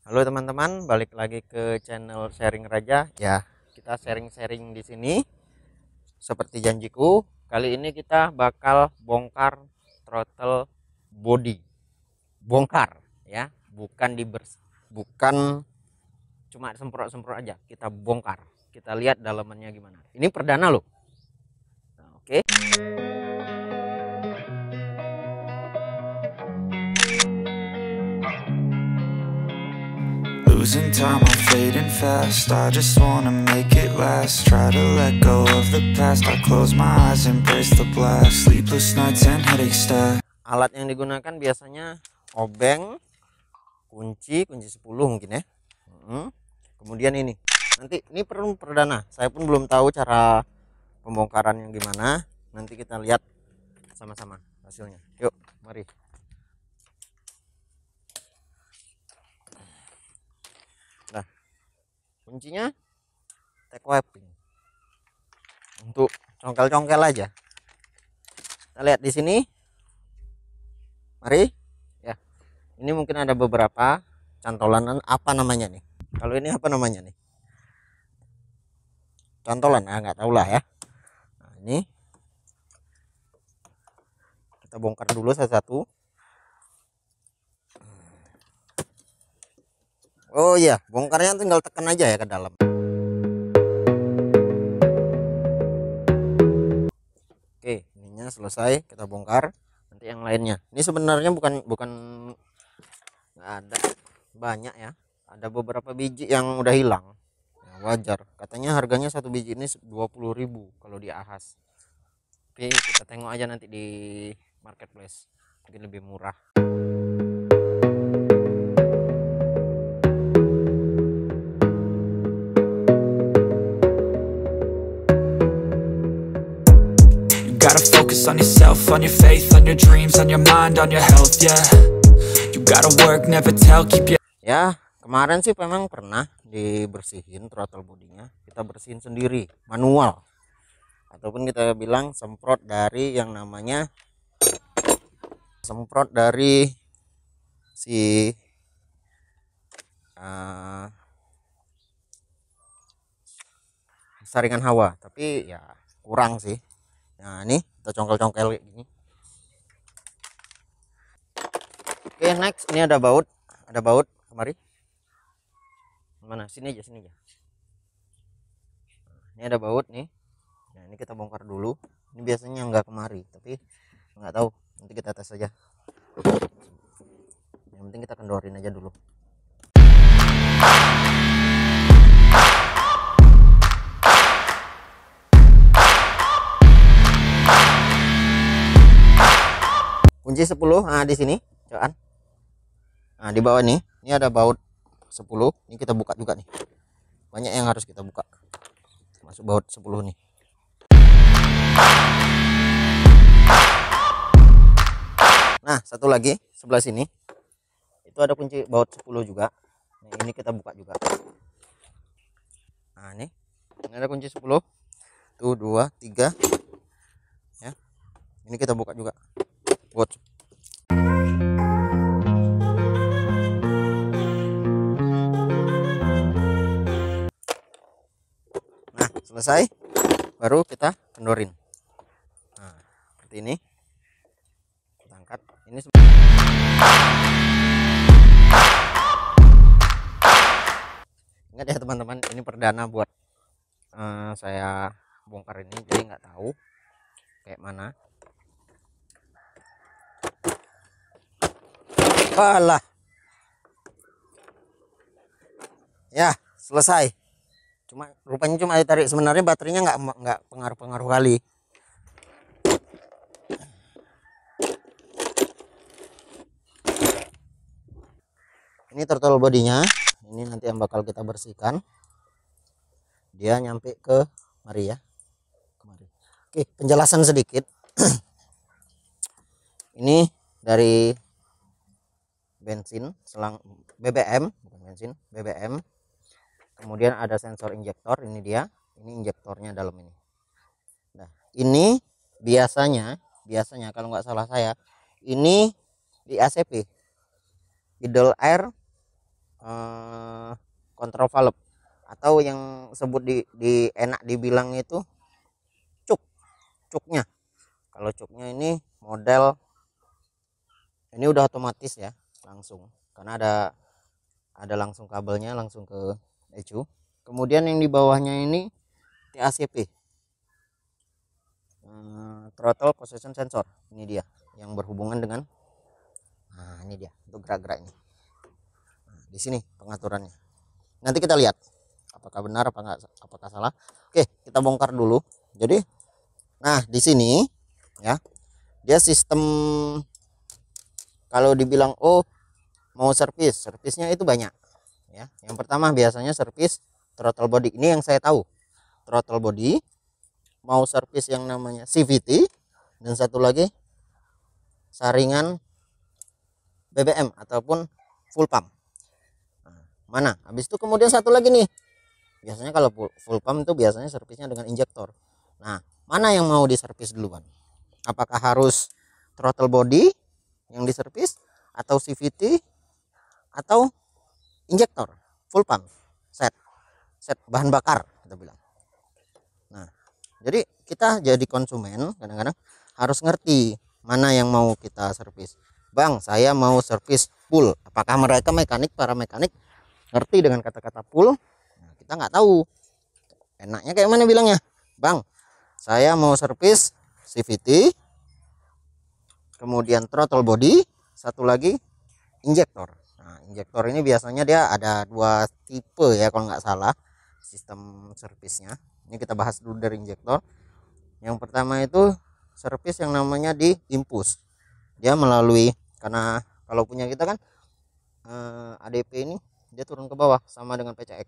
Halo teman-teman, balik lagi ke channel Sharing Raja. Ya, kita sharing-sharing di sini. Seperti janjiku, kali ini kita bakal bongkar throttle body. Bongkar ya, bukan cuma semprot-semprot aja. Kita bongkar. Kita lihat dalamannya gimana. Ini perdana loh. Nah, oke. Losing time, I'm fading fast. I just wanna make it last. Try to let go of the past. I close my eyes, embrace the blast. Sleepless nights and headaches stack. Alat yang digunakan biasanya obeng, kunci 10 mungkin ya. Kemudian ini. Nanti ini perlu perdana. Saya pun belum tahu cara pembongkaran yang gimana. Nanti kita lihat sama-sama hasilnya. Yuk, mari. Nah, kuncinya tag wiping untuk congkel-congkel aja. Kita lihat di sini. Mari. Ya. Ini mungkin ada beberapa cantolan, apa namanya nih? Kalau ini apa namanya nih? Cantolan, nggak tahu lah ya. Nah, ini kita bongkar dulu satu-satu. Oh iya, bongkarnya tinggal tekan aja ya ke dalam. Oke, ininya selesai, kita bongkar. Nanti yang lainnya. Ini sebenarnya bukan nggak ada banyak ya. Ada beberapa biji yang udah hilang. Ya, wajar. Katanya harganya satu biji ini 20.000 kalau di Ahas. Oke, kita tengok aja nanti di marketplace. Mungkin lebih murah. You gotta focus on yourself, on your faith, on your dreams, on your mind, on your health, yeah. You gotta work, never tell, keep your... Ya, kemarin sih memang pernah dibersihin throttle bodinya. Kita bersihin sendiri, manual. Ataupun kita bilang semprot dari yang namanya semprot dari si saringan hawa, tapi ya kurang sih. Nah, ini kita congkel-congkel kayak gini. Oke, next ini ada baut kemari. Mana? Sini aja. Nah, ini ada baut nih. Nah, ini kita bongkar dulu. Ini biasanya nggak kemari, tapi nggak tahu. Nanti kita tes aja. Yang penting kita kendorin aja dulu. Kunci 10. Nah, di sini, coba. Nah, di bawah nih, ini ada baut 10. Ini kita buka juga nih. Banyak yang harus kita buka. Masuk baut 10 nih. Nah, satu lagi sebelah sini. Itu ada kunci baut 10 juga. Nah, ini kita buka juga. Nah, ini ada kunci 10. Tuh 2, 3. Ya. Ini kita buka juga. Baut. Nah, selesai. Baru kita kendorin. Nah, seperti ini. Kita angkat. Ini ingat ya teman-teman, ini perdana buat saya bongkar ini, jadi nggak tahu kayak mana. Alah. Ya, selesai. Rupanya cuma ditarik, sebenarnya baterainya nggak pengaruh kali. Ini throttle bodinya. Ini nanti yang bakal kita bersihkan. Dia nyampe ke mari ya. Kemari. Oke, penjelasan sedikit. Ini dari bensin, selang BBM, bukan bensin, BBM. Kemudian ada sensor injektor, ini dia. Ini injektornya dalam ini. Nah, ini biasanya kalau nggak salah saya, ini di ACP, idle air kontrol valve, atau yang sebut di enak dibilang itu cuk cuknya. Kalau cuknya ini model ini udah otomatis ya, langsung, karena ada langsung kabelnya langsung ke ECU. Kemudian yang di bawahnya ini TACP, throttle position sensor. Ini dia yang berhubungan dengan, nah ini dia untuk gerak-gerak ini. Nah, di sini pengaturannya. Nanti kita lihat apakah benar apa enggak, apakah salah. Oke, kita bongkar dulu. Jadi, nah di sini ya, dia sistem, kalau dibilang oh mau servisnya itu banyak ya. Yang pertama biasanya servis throttle body, ini yang saya tahu, throttle body, mau servis yang namanya CVT, dan satu lagi saringan BBM ataupun full pump. Nah, mana habis itu kemudian satu lagi nih, biasanya kalau full pump itu biasanya servisnya dengan injektor. Nah, mana yang mau diservis duluan? Apakah harus throttle body yang diservis, atau CVT, atau injektor full pump set bahan bakar kita bilang. Nah, jadi kita jadi konsumen kadang-kadang harus ngerti mana yang mau kita servis. Bang, saya mau servis full. Apakah mereka para mekanik ngerti dengan kata-kata full? Nah, kita nggak tahu. Enaknya kayak mana bilangnya? Bang, saya mau servis CVT, kemudian throttle body, satu lagi injektor. Nah, injektor ini biasanya dia ada dua tipe ya kalau nggak salah sistem servisnya. Ini kita bahas dulu dari injektor. Yang pertama itu servis yang namanya di impus. Dia melalui, karena kalau punya kita kan ADP ini dia turun ke bawah sama dengan PCX.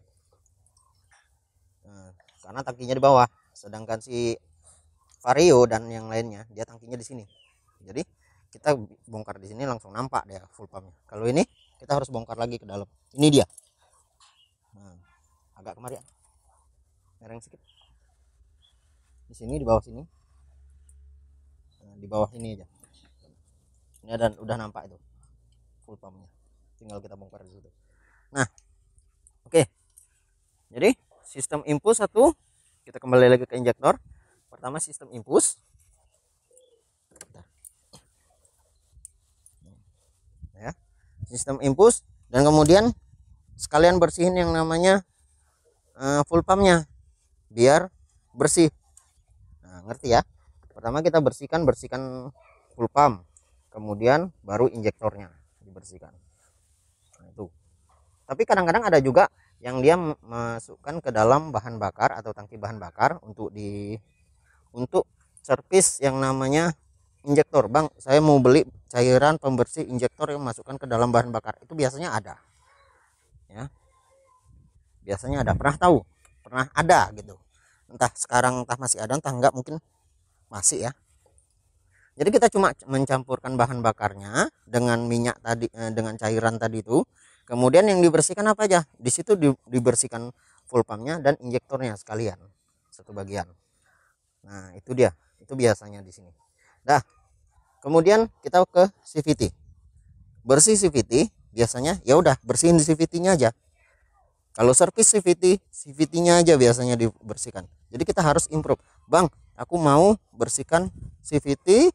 Nah, karena tangkinya di bawah, sedangkan si Vario dan yang lainnya dia tangkinya di sini. Jadi kita bongkar di sini langsung nampak dia full pumpnya. Kalau ini kita harus bongkar lagi ke dalam. Ini dia. Nah, agak kemari ya, mereng sedikit. Di sini di bawah sini. Nah, di bawah ini aja. Ini dan udah nampak itu full pumpnya. Tinggal kita bongkar di situ. Nah, oke. Jadi sistem impus satu, kita kembali lagi ke injektor. Pertama sistem impus. Ya, sistem impus, dan kemudian sekalian bersihin yang namanya full pumpnya biar bersih. Nah, ngerti ya, pertama kita bersihkan full pump, kemudian baru injektornya dibersihkan. Nah, itu. Tapi kadang-kadang ada juga yang dia masukkan ke dalam bahan bakar atau tangki bahan bakar untuk servis yang namanya injektor. Bang, saya mau beli cairan pembersih injektor yang masukkan ke dalam bahan bakar. Itu biasanya ada ya, biasanya ada, pernah ada gitu. Entah sekarang entah masih ada, entah enggak, mungkin masih ya. Jadi kita cuma mencampurkan bahan bakarnya dengan minyak tadi, dengan cairan tadi itu, kemudian yang dibersihkan apa aja di situ, dibersihkan full pumpnya dan injektornya sekalian satu bagian. Nah, itu dia, itu biasanya di sini. Dah, kemudian kita ke CVT. Bersih CVT biasanya ya udah bersihin CVT-nya aja. Kalau servis CVT-nya aja biasanya dibersihkan. Jadi kita harus improve. Bang, aku mau bersihkan CVT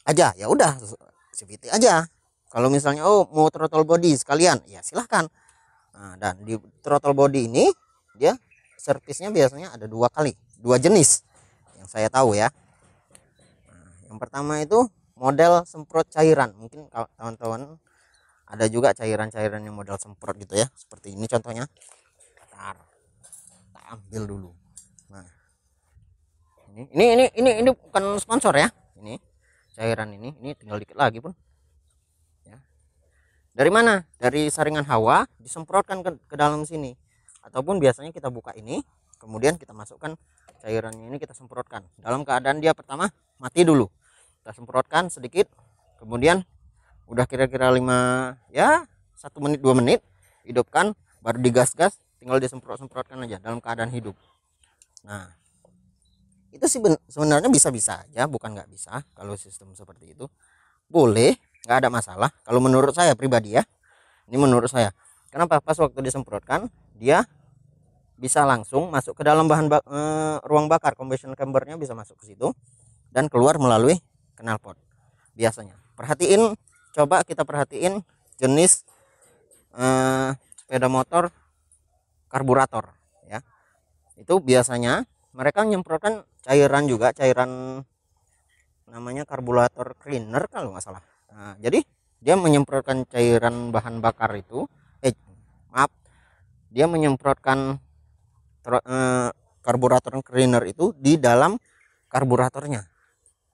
aja. Ya udah, CVT aja. Kalau misalnya oh mau throttle body sekalian, ya silahkan. Nah, dan di throttle body ini dia servisnya biasanya ada dua jenis yang saya tahu ya. Yang pertama itu model semprot cairan. Mungkin kawan-kawan ada juga cairan-cairan yang model semprot gitu ya. Seperti ini contohnya. Bentar, kita ambil dulu. Nah, ini bukan sponsor ya. Ini cairan ini tinggal dikit lagi pun. Ya. Dari mana? Dari saringan hawa disemprotkan ke dalam sini. Ataupun biasanya kita buka ini, kemudian kita masukkan cairannya ini, kita semprotkan. Dalam keadaan dia pertama mati dulu. Kita semprotkan sedikit, kemudian udah kira-kira 1 menit 2 menit hidupkan, baru digas-gas, tinggal disemprot-semprotkan aja dalam keadaan hidup. Nah, itu sih sebenarnya bisa-bisa aja, bukan nggak bisa. Kalau sistem seperti itu boleh, nggak ada masalah kalau menurut saya pribadi ya. Ini menurut saya. Kenapa? Pas waktu disemprotkan dia bisa langsung masuk ke dalam ruang bakar, combustion chambernya bisa masuk ke situ dan keluar melalui knalpot. Biasanya coba kita perhatiin jenis sepeda motor karburator ya. Itu biasanya mereka menyemprotkan cairan juga, cairan namanya karburator cleaner kalau nggak salah. Nah, jadi dia menyemprotkan cairan bahan bakar itu dia menyemprotkan karburator cleaner itu di dalam karburatornya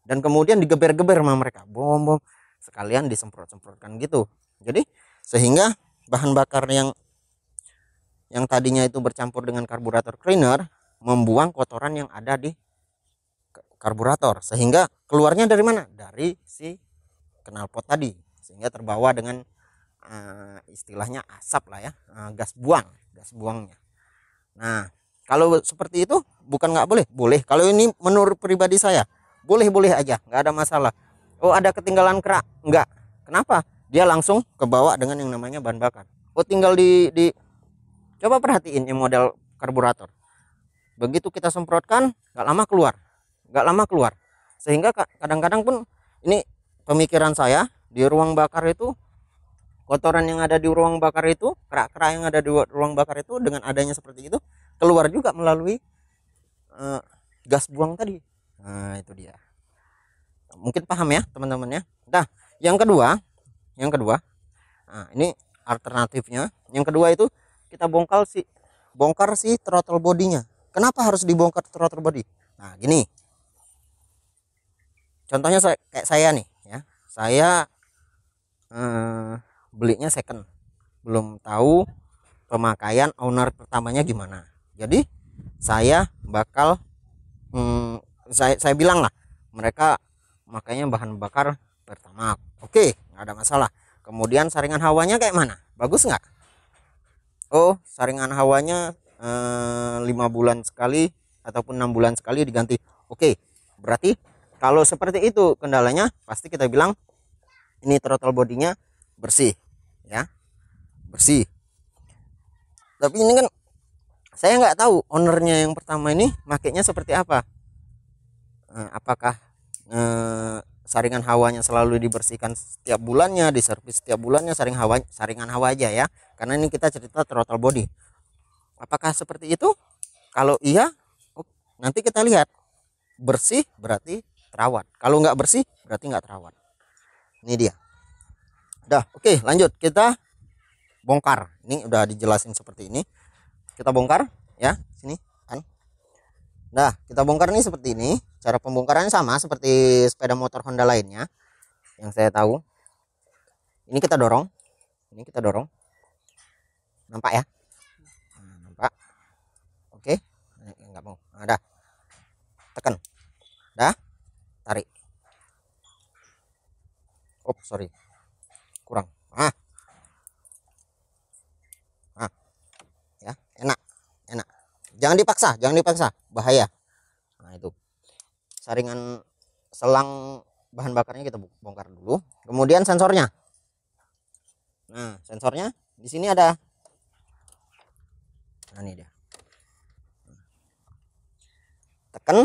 dan kemudian digeber-geber sama mereka, bom sekalian disemprot-semprotkan gitu. Jadi sehingga bahan bakar yang tadinya itu bercampur dengan karburator cleaner membuang kotoran yang ada di karburator, sehingga keluarnya dari mana? Dari si knalpot tadi, sehingga terbawa dengan istilahnya asap lah ya, gas buangnya. Nah, kalau seperti itu bukan nggak boleh, boleh. Kalau ini menurut pribadi saya boleh aja, nggak ada masalah. Oh, ada ketinggalan kerak? Enggak. Kenapa? Dia langsung kebawa dengan yang namanya bahan bakar. Oh, tinggal di coba perhatiin yang model karburator. Begitu kita semprotkan, nggak lama keluar. Sehingga kadang-kadang pun ini pemikiran saya, di ruang bakar itu kotoran yang ada di ruang bakar itu, kerak-kerak yang ada di ruang bakar itu dengan adanya seperti itu keluar juga melalui gas buang tadi. Nah, itu dia. Mungkin paham ya teman-teman ya. Nah, yang kedua, nah ini alternatifnya. Yang kedua itu kita bongkar si throttle bodinya. Kenapa harus dibongkar throttle body? Nah, gini. Contohnya kayak saya nih ya. Saya belinya second. Belum tahu pemakaian owner pertamanya gimana. Jadi saya bakal saya bilang lah, mereka makanya bahan bakar pertama. Oke, nggak ada masalah. Kemudian saringan hawanya kayak mana? Bagus nggak? Oh, saringan hawanya 5 bulan sekali ataupun 6 bulan sekali diganti. Oke, berarti kalau seperti itu kendalanya, pasti kita bilang ini throttle bodinya bersih ya, bersih. Tapi ini kan saya nggak tahu ownernya yang pertama ini makainya seperti apa. Apakah saringan hawanya selalu dibersihkan setiap bulannya, diservis setiap bulannya, saringan hawa aja ya, karena ini kita cerita throttle body. Apakah seperti itu? Kalau iya, nanti kita lihat bersih berarti terawat, kalau nggak bersih berarti nggak terawat. Ini dia. Udah, oke, lanjut kita bongkar. Ini udah dijelasin seperti ini, kita bongkar ya, sini kan. Nah, kita bongkar ini seperti ini. Cara pembongkarannya sama seperti sepeda motor Honda lainnya yang saya tahu. Ini kita dorong. Nampak ya? Nah, nampak. Oke. Enggak mau. Nah, dah. Tekan. Dah. Tarik. Oh, sorry. Kurang. Ya, enak. Jangan dipaksa, bahaya. Nah, itu. Saringan selang bahan bakarnya kita bongkar dulu. Kemudian sensornya. Nah, sensornya di sini ada. Nah, ini dia. Tekan.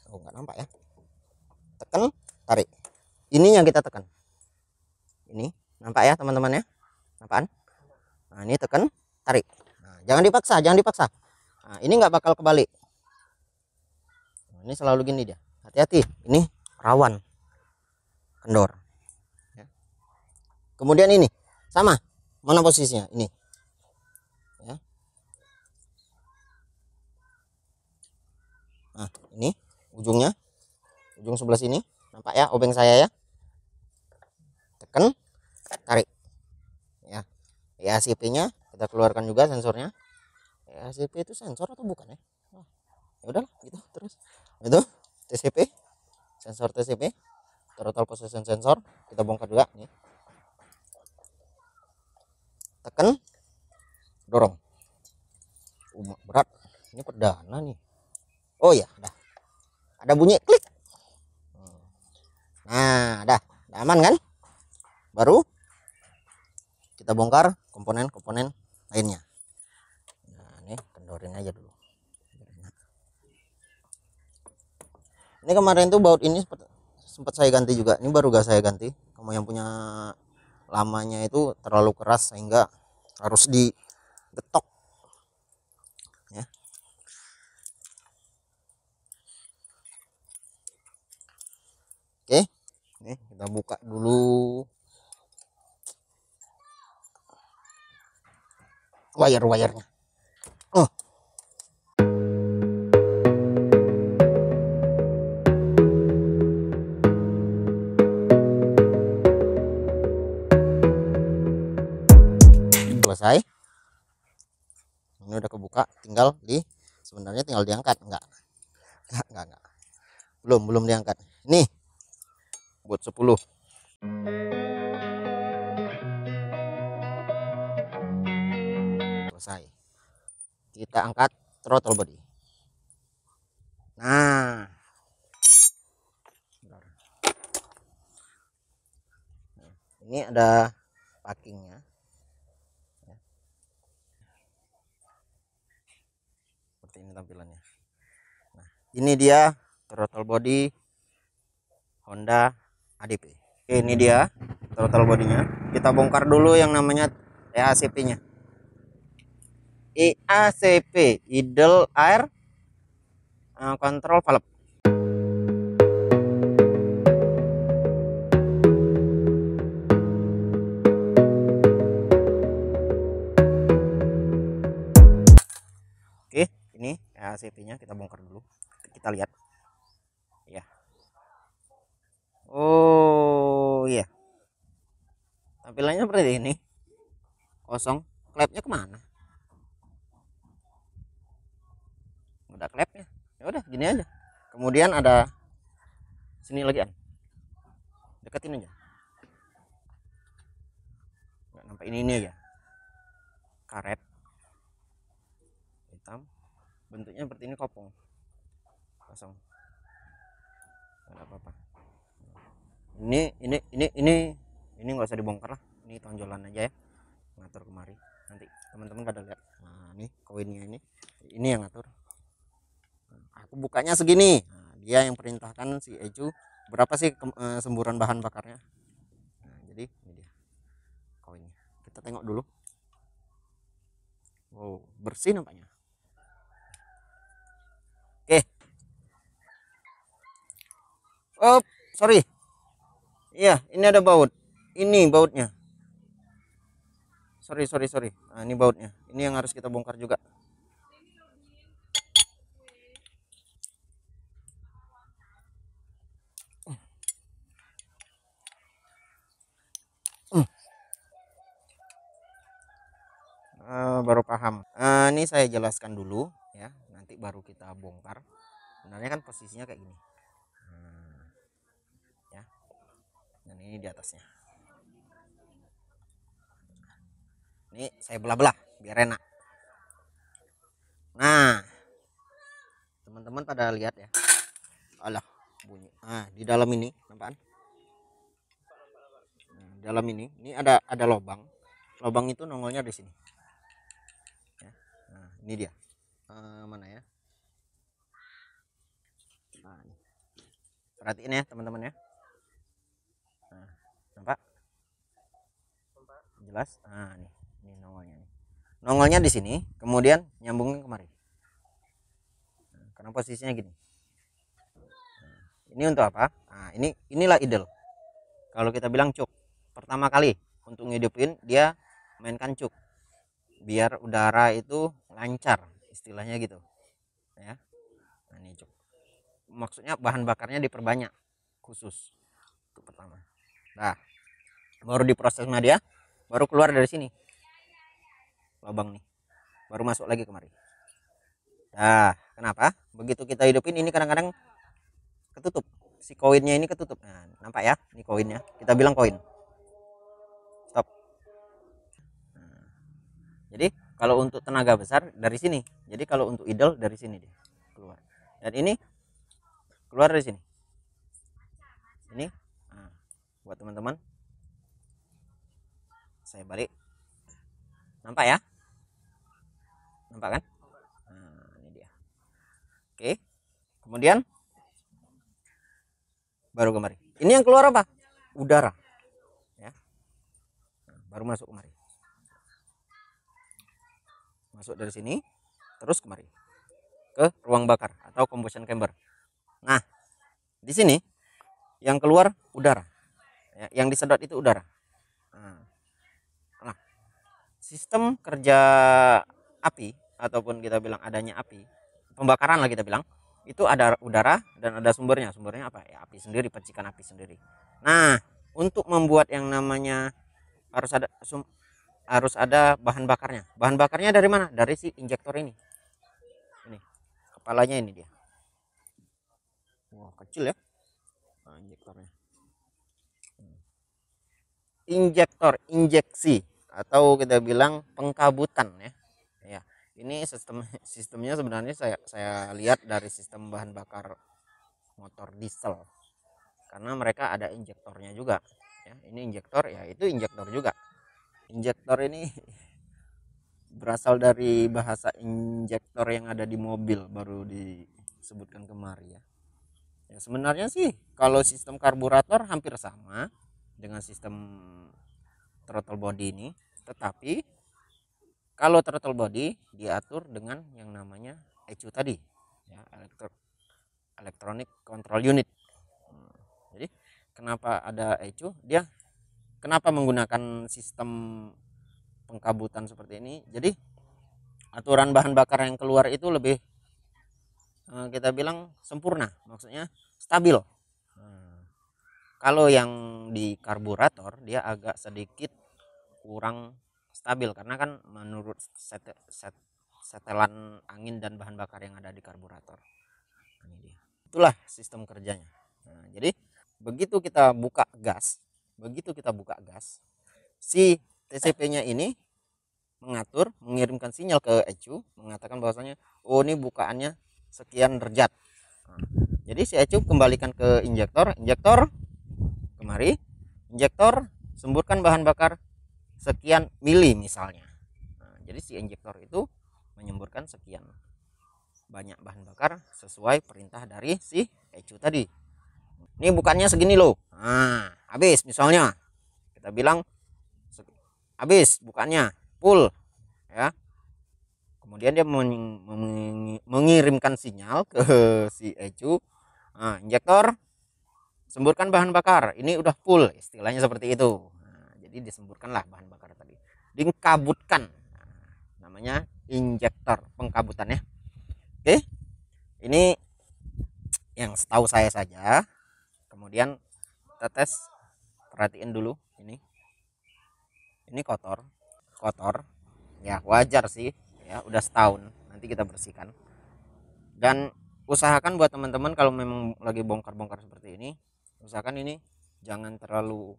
Oh, nggak nampak ya. Tekan, tarik. Ini yang kita tekan. Ini nampak ya teman-teman ya? Nampakan? Nah, ini tekan, tarik. Nah, jangan dipaksa. Nah, ini nggak bakal kebalik. Nah, ini selalu gini dia. Hati-hati, ini rawan kendor. Ya. Kemudian ini sama, mana posisinya? Ini. Ya. Nah, ini ujung sebelah sini, nampak ya obeng saya ya. Tekan, tarik. Ya. EACP-nya kita keluarkan juga sensornya. EACP itu sensor atau bukan ya? Ya udahlah gitu terus. Itu TCP, sensor TCP, throttle position sensor, kita bongkar juga nih. Tekan, dorong. Berat. Ini perdana nih. Oh ya, dah. Ada bunyi klik. Nah, dah aman kan? Baru kita bongkar komponen-komponen lainnya. Nah, ini kendorin aja dulu. Ini kemarin tuh baut ini sempat saya ganti juga. Ini baru gak saya ganti. Kamu yang punya lamanya itu terlalu keras sehingga harus digetok ya. Oke, ini kita buka dulu wire-wirenya. Oh, selesai. Ini udah kebuka, sebenarnya tinggal diangkat. Enggak. Belum diangkat. Nih buat 10. Selesai. Kita angkat throttle body. Nah, ini ada packingnya. Seperti ini tampilannya. Nah, ini dia throttle body Honda ADP. Oke, ini dia throttle bodinya. Kita bongkar dulu yang namanya EACP-nya. EACP, Idle Air Control Valve. Oke, ini EACP-nya kita bongkar dulu. Kita lihat. Ya. Oh iya. Tampilannya seperti ini. Kosong. Klepnya kemana? Udah klepnya. Ya udah gini aja. Kemudian ada sini lagi an. Deketin aja. Nggak nampak ini aja. Karet hitam. Bentuknya seperti ini, kopong. Kosong. Nggak ada apa-apa. Ini nggak usah dibongkar lah. Ini tonjolan aja ya. Ngatur kemari. Nanti teman-teman kada lihat. Nah, ini koinnya ini yang ngatur. Aku bukanya segini. Nah, dia yang perintahkan si Eju berapa sih semburan bahan bakarnya. Nah, jadi ini dia koinnya. Kita tengok dulu. Wow, bersih nampaknya. Oke. Oh, sorry. Iya, ini ada baut. Ini bautnya. Sorry. Nah, ini bautnya. Ini yang harus kita bongkar juga. Baru paham. Ini saya jelaskan dulu ya, nanti baru kita bongkar. Sebenarnya kan posisinya kayak gini. Ya. Dan ini di atasnya. Ini saya belah-belah biar enak. Nah, teman-teman pada lihat ya. Alah, bunyi. Nah, di dalam ini, nampak? Nah, dalam ini ada lubang. Lubang itu nongolnya di sini. Ya. Nah, ini dia. Mana ya? Nah, ini. Perhatiin ya, teman-teman ya. Nah, nampak? Jelas? Nah, ini nongolnya nih. Nongolnya di sini, kemudian nyambungin kemari. Nah, karena posisinya gini. Nah, ini untuk apa? Nah, inilah idle. Kalau kita bilang cuk, pertama kali untuk ngidupin dia mainkan cuk, biar udara itu lancar, istilahnya gitu. Ya. Nah, ini cuk. Maksudnya bahan bakarnya diperbanyak khusus untuk pertama. Nah, baru diproses sama dia, baru keluar dari sini lubang nih, baru masuk lagi kemari. Nah, kenapa? Begitu kita hidupin ini kadang-kadang ketutup, si koinnya ini ketutup. Nah, nampak ya, ini koinnya, kita bilang koin. Stop. Nah, jadi kalau untuk tenaga besar dari sini, jadi kalau untuk idle dari sini dia keluar, dan ini keluar dari sini. Ini nah, buat teman-teman, saya balik Nampak ya? Nampak kan? Nah, ini dia. Oke. Kemudian baru kemari. Ini yang keluar apa? Udara. Ya. Nah, baru masuk kemari. Masuk dari sini, terus kemari ke ruang bakar atau combustion chamber. Nah, di sini yang keluar udara. Ya, yang disedot itu udara. Nah, sistem kerja api ataupun kita bilang adanya api, pembakaran lah kita bilang, itu ada udara dan ada sumbernya. Sumbernya apa? Ya api sendiri, percikan api sendiri. Nah, untuk membuat yang namanya harus ada bahan bakarnya. Bahan bakarnya dari mana? Dari si injektor ini. Ini kepalanya ini dia. Wah, kecil ya. Nah, injektornya. Injektor, injeksi atau kita bilang pengkabutan ya. Ya, ini sistemnya sebenarnya saya lihat dari sistem bahan bakar motor diesel. Karena mereka ada injektornya juga. Ya, ini injektor, ya itu injektor juga. Injektor ini berasal dari bahasa injektor yang ada di mobil, baru disebutkan kemari ya. Ya sebenarnya sih kalau sistem karburator hampir sama dengan sistem throttle body ini, tetapi kalau throttle body diatur dengan yang namanya ECU tadi ya, electronic control unit. Jadi kenapa ada ECU? Dia kenapa menggunakan sistem pengkabutan seperti ini? Jadi aturan bahan bakar yang keluar itu lebih kita bilang sempurna, maksudnya stabil. Kalau yang di karburator dia agak sedikit kurang stabil karena kan menurut setelan angin dan bahan bakar yang ada di karburator. Ini dia. Itulah sistem kerjanya. Nah, jadi begitu kita buka gas, si TCP-nya ini mengirimkan sinyal ke ECU, mengatakan bahwasanya oh ini bukaannya sekian derajat. Nah, jadi si ECU kembalikan ke injektor kemari, injektor semburkan bahan bakar sekian mili misalnya. Nah, jadi si injektor itu menyemburkan sekian banyak bahan bakar sesuai perintah dari si ECU tadi. Ini bukannya segini loh. Nah, habis misalnya kita bilang habis bukannya full ya. Kemudian dia mengirimkan sinyal ke si ECU. Nah, injektor semburkan bahan bakar, ini udah full, istilahnya seperti itu. Nah, jadi disemburkanlah bahan bakar tadi, dikabutkan. Nah, namanya injektor, pengkabutan ya. Oke, ini yang setahu saya saja. Kemudian tetes, perhatiin dulu ini kotor ya, wajar sih ya, udah setahun, nanti kita bersihkan. Dan usahakan buat teman-teman kalau memang lagi bongkar-bongkar seperti ini, usahakan ini jangan terlalu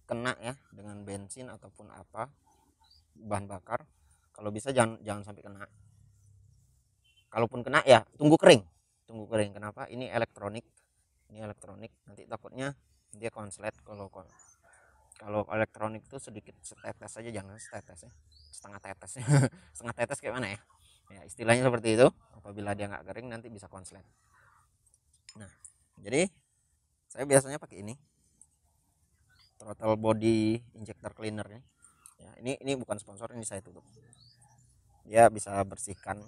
kena ya dengan bensin ataupun apa bahan bakar. Kalau bisa jangan sampai kena. Kalaupun kena ya tunggu kering. Kenapa? Ini elektronik nanti takutnya dia konslet. Kalau elektronik itu sedikit setetes aja, jangan setetes ya, setengah tetes kayak mana ya, istilahnya seperti itu. Apabila dia nggak kering nanti bisa konslet. Nah, jadi saya biasanya pakai ini throttle body injector cleaner nih ya. Ini bukan sponsor, ini saya tutup, dia bisa bersihkan,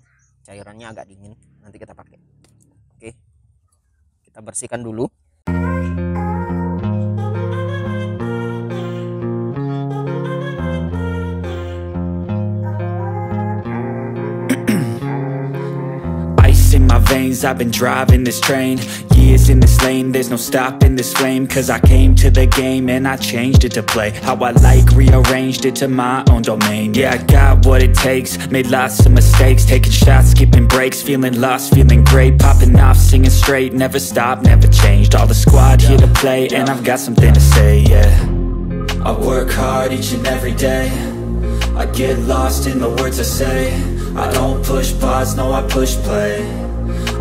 cairannya agak dingin, nanti kita pakai. Oke, kita bersihkan dulu. Veins, I've been driving this train, years in this lane, there's no stopping this flame. Cause I came to the game and I changed it to play how I like, rearranged it to my own domain. Yeah, I got what it takes, made lots of mistakes, taking shots, skipping breaks, feeling lost, feeling great, popping off, singing straight, never stopped, never changed. All the squad here to play and I've got something to say, yeah. I work hard each and every day, I get lost in the words I say, I don't push pause, no I push play,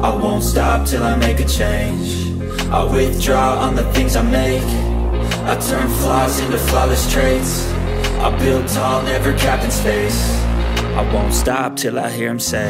I won't stop till I make a change. I withdraw on the things I make, I turn flaws into flawless traits, I build tall, never capped in space. I won't stop till I hear him say,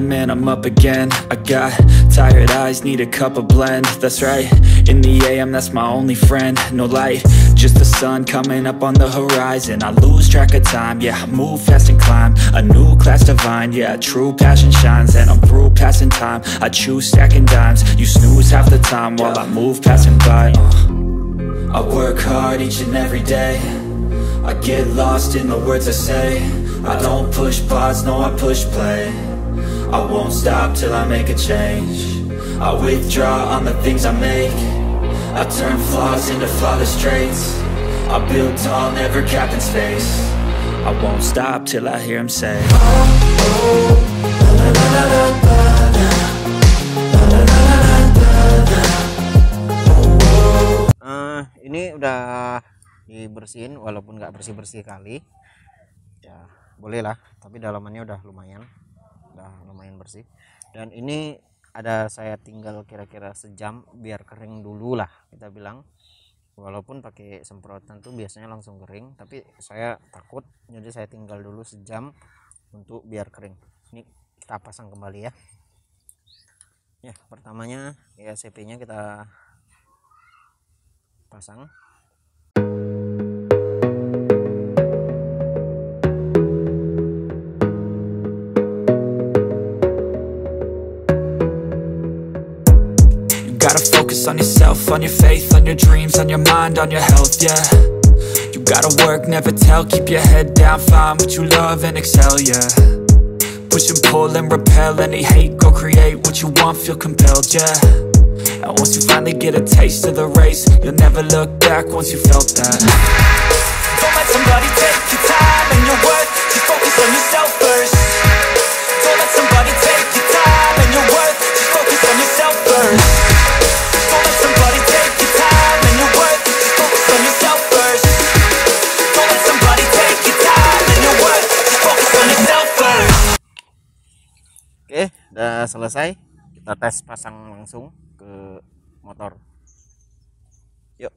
and I'm up again. I got tired eyes, need a cup of blend. That's right, in the AM, that's my only friend. No light, just the sun coming up on the horizon. I lose track of time, yeah, I move fast and climb a new class divine, yeah, true passion shines. And I'm through passing time, I choose stacking dimes. You snooze half the time while I move passing by. I work hard each and every day. I get lost in the words I say. I don't push pause, no, I push play. I won't stop till I make a change. I withdraw on the things I make. I turn flaws into flawless traits. I build tall, never capped in space. I won't stop till I hear him say, ini udah dibersihin, walaupun nggak bersih-bersih kali ya, boleh lah, tapi dalamannya udah lumayan bersih. Dan ini ada saya tinggal kira-kira sejam biar kering dulu lah kita bilang, walaupun pakai semprotan tuh biasanya langsung kering, tapi saya takut, jadi saya tinggal dulu sejam untuk biar kering. Ini kita pasang kembali ya. Ya, pertamanya ESP nya kita pasang. Gotta focus on yourself, on your faith, on your dreams, on your mind, on your health, yeah. You gotta work, never tell, keep your head down, find what you love and excel, yeah. Push and pull and repel any hate, go create what you want, feel compelled, yeah. And once you finally get a taste of the race, you'll never look back once you felt that. Don't let somebody take your time and your worth, just focus on yourself first. Don't let somebody take your time and your worth, just focus on yourself first. Oke, udah selesai. Kita tes pasang langsung ke motor. Yuk.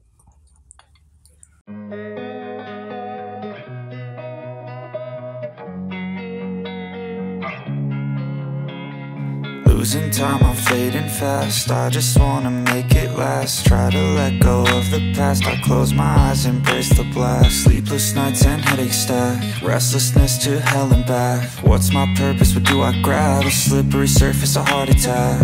Losing time, I'm fading fast. I just wanna make it last. Try to let go of the past. I close my eyes, embrace the blast. Sleepless nights and headaches stack. Restlessness to hell and back. What's my purpose? What do I grab? A slippery surface, a heart attack.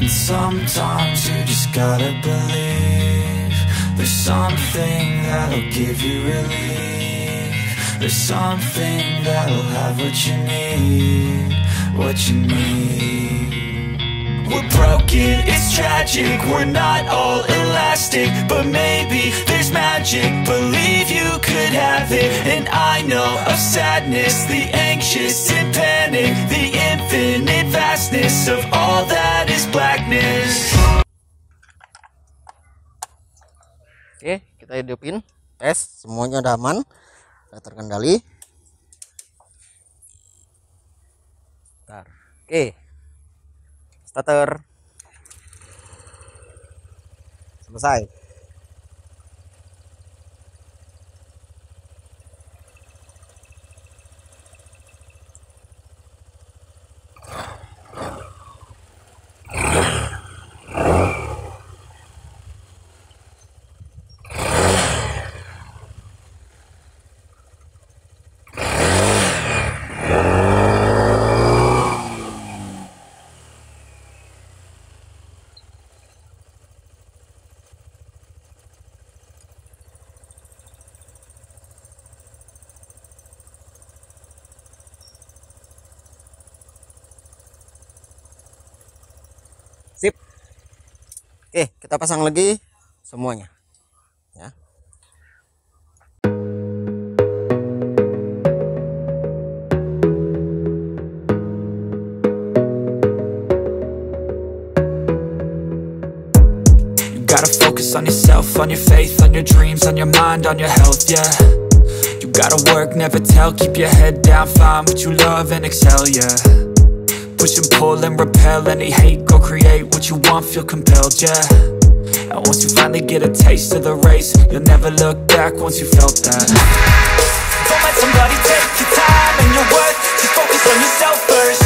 And sometimes you just gotta believe there's something that'll give you relief. There's something that'll have what you need. What you need. We're broken, it's tragic. We're not all elastic, but maybe there's magic. Believe you could have it. And I know of sadness, the anxious and panic, the infinite vastness of all that is blackness. Oke, kita hidupin, tes, semuanya udah aman, udah terkendali. Oke, starter selesai. Sip. Oke, kita pasang lagi semuanya ya. focus on yourself, on your faith, on your dreams, on your mind, on your health, yeah. You gotta work, never tell, keep your head down, find what you love and excel, yeah. Push and pull and repel any hate, go create what you want, feel compelled, yeah. And once you finally get a taste of the race, you'll never look back once you felt that. Don't let somebody take your time and your worth, just focus on yourself first.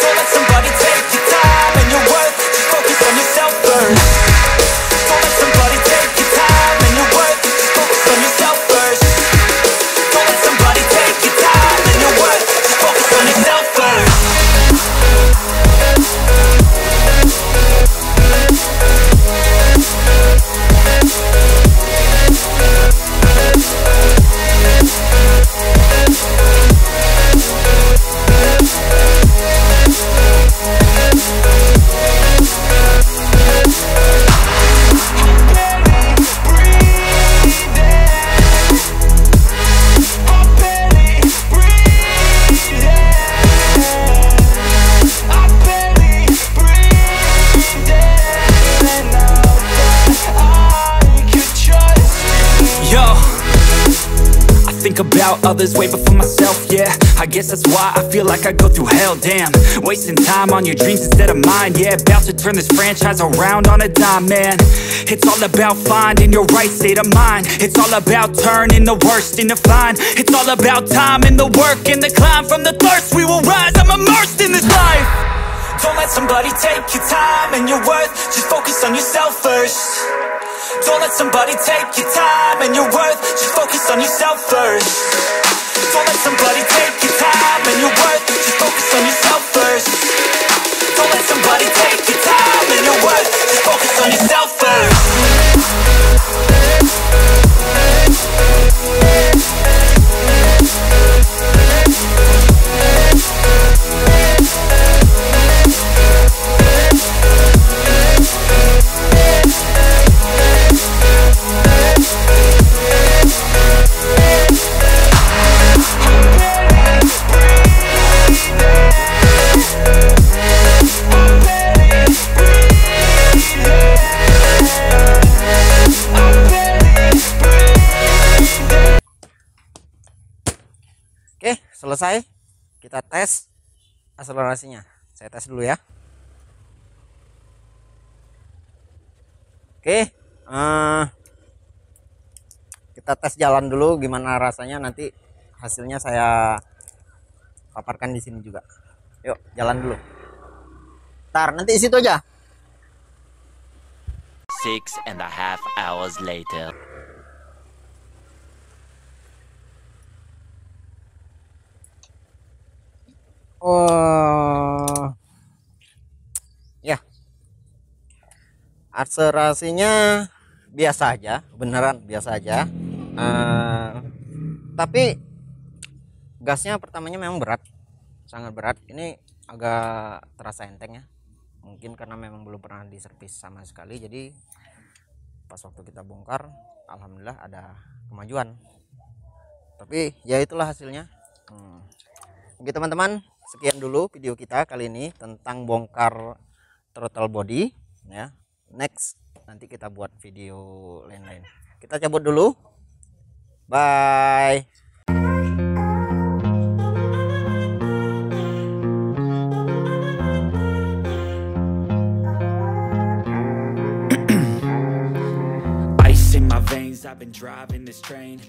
Don't let somebody take your time and your worth, just focus on yourself first. Don't let somebody take your time and your worth, just focus on yourself first. Don't let somebody take your time and your worth, just focus on yourself first. About others way before myself, yeah. I guess that's why I feel like I go through hell, damn. Wasting time on your dreams instead of mine, yeah. About to turn this franchise around on a dime, man. It's all about finding your right state of mind. It's all about turning the worst into fine. It's all about time and the work and the climb. From the thirst we will rise, I'm immersed in this life. Don't let somebody take your time and your worth, just focus on yourself first. Don't let somebody take your time and your worth, just focus on yourself first. Don't let somebody take your time and your worth, just focus on yourself first. Don't let somebody take your time and your worth, just focus on yourself first. Oke, selesai. Kita tes akselerasinya. Saya tes dulu ya. Oke, kita tes jalan dulu gimana rasanya, nanti hasilnya saya paparkan di sini juga. Yuk, jalan dulu. Ntar nanti di situ aja. 6.5 hours later. Oh ya, akselerasinya biasa aja, beneran biasa aja. Tapi gasnya pertamanya memang berat, sangat berat. Ini agak terasa enteng ya, mungkin karena memang belum pernah diservis sama sekali. Jadi pas waktu kita bongkar, alhamdulillah ada kemajuan. Tapi ya itulah hasilnya. Oke teman-teman, sekian dulu video kita kali ini tentang bongkar throttle body ya. Next nanti kita buat video lain-lain. Kita cabut dulu. Bye. Ice in my veins, I've been driving this train.